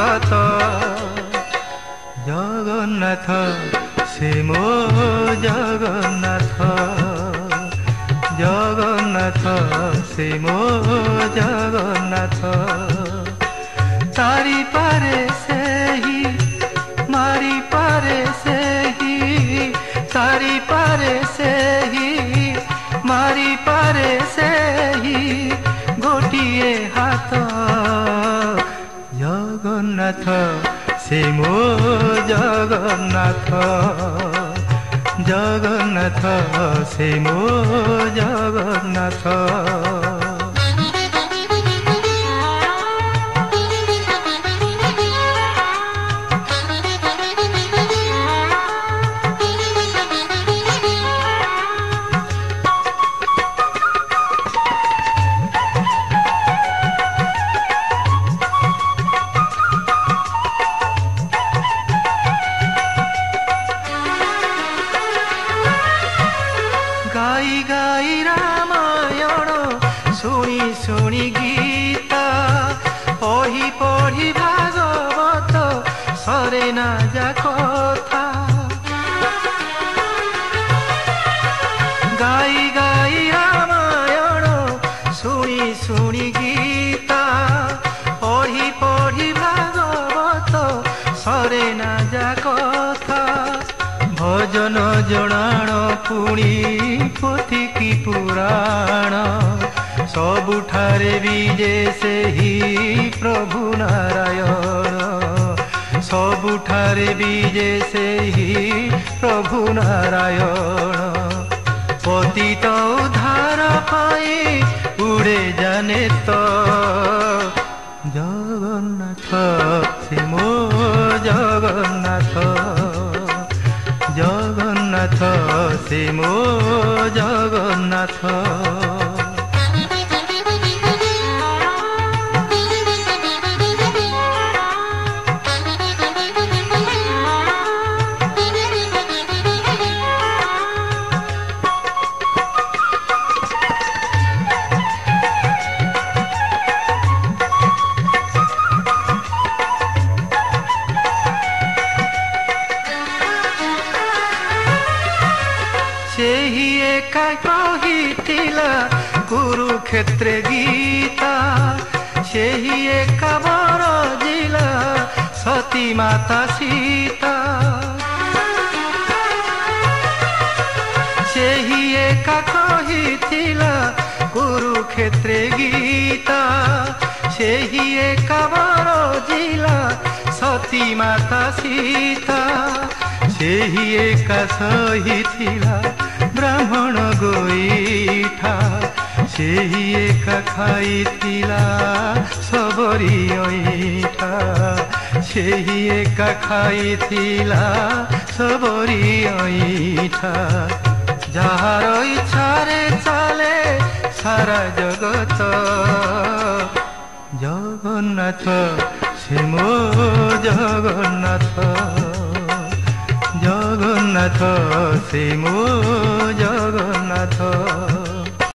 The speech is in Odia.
হাত জগন্নাথ সে মো জগন্নাথ জগন্নাথ সে মো জগন্নাথ তারি পারে সেহি মারি পারে সেহি তারি পারে সেহি মারি পারে সেহি গোটিয়ে হাত জগন্নাথ সে মো জগন্নাথ জগন্নাথ সে মো জগন্নাথ গাই গাই রামায়ণ শুনি শুনি গীতা পঢ়ি পঢ়ি ভাগবত সরে না যা কথা গাই গাই রামায়ণ শুনি শুনি গীতা পঢ়ি পঢ়ি ভাগবত সরে না যা কথা ভজন জଣାଣ পুଣି ପୋଥି କି ପୁରାଣ ସବୁଠାରେ ବିଜେ ସେହି ପ୍ରଭୁ ନାରାୟଣ ସବୁଠାରେ ବିଜେ ସେହି ପ୍ରଭୁ ନାରାୟଣ ପତିତ ଉଦ୍ଧାର ପାଇଁ ଉଡ଼େ ଜାନେ ତ ଜଗନ୍ନାଥ ସେ ମୋ ଜଗନ୍ନାଥ জগন্নাথ সে মো জগন্নাথ ସେହି ଏକା କହିଥିଲା କୁରୁକ୍ଷେତ୍ରେ ଗୀତା ସେହି ଏକା ବରଜିଲା ସତୀ ମାତା ସୀତା ସେହି ଏକା କହିଥିଲା କୁରୁକ୍ଷେତ୍ରେ ଗୀତା ସେହି ଏକା ବରଜିଲା ସତୀ ମାତା ସୀତା ସେହି ଏକା ସହିଥିଲା ବ୍ରାହ୍ମଣ ଗୋଇଠା ସେହି ଏକା ଖାଇଥିଲା ସବରି ଅଇଠା ସେହି ଏକା ଖାଇଥିଲା ସବରି ଅଇଠା ଯାହାର ଇଚ୍ଛାରେ ଚାଲେ ସାରା ଜଗତ ଜଗନ୍ନାଥ ସେ ମୋ ଜଗନ୍ନାଥ জগন্নাথ সে মো জগন্নাথ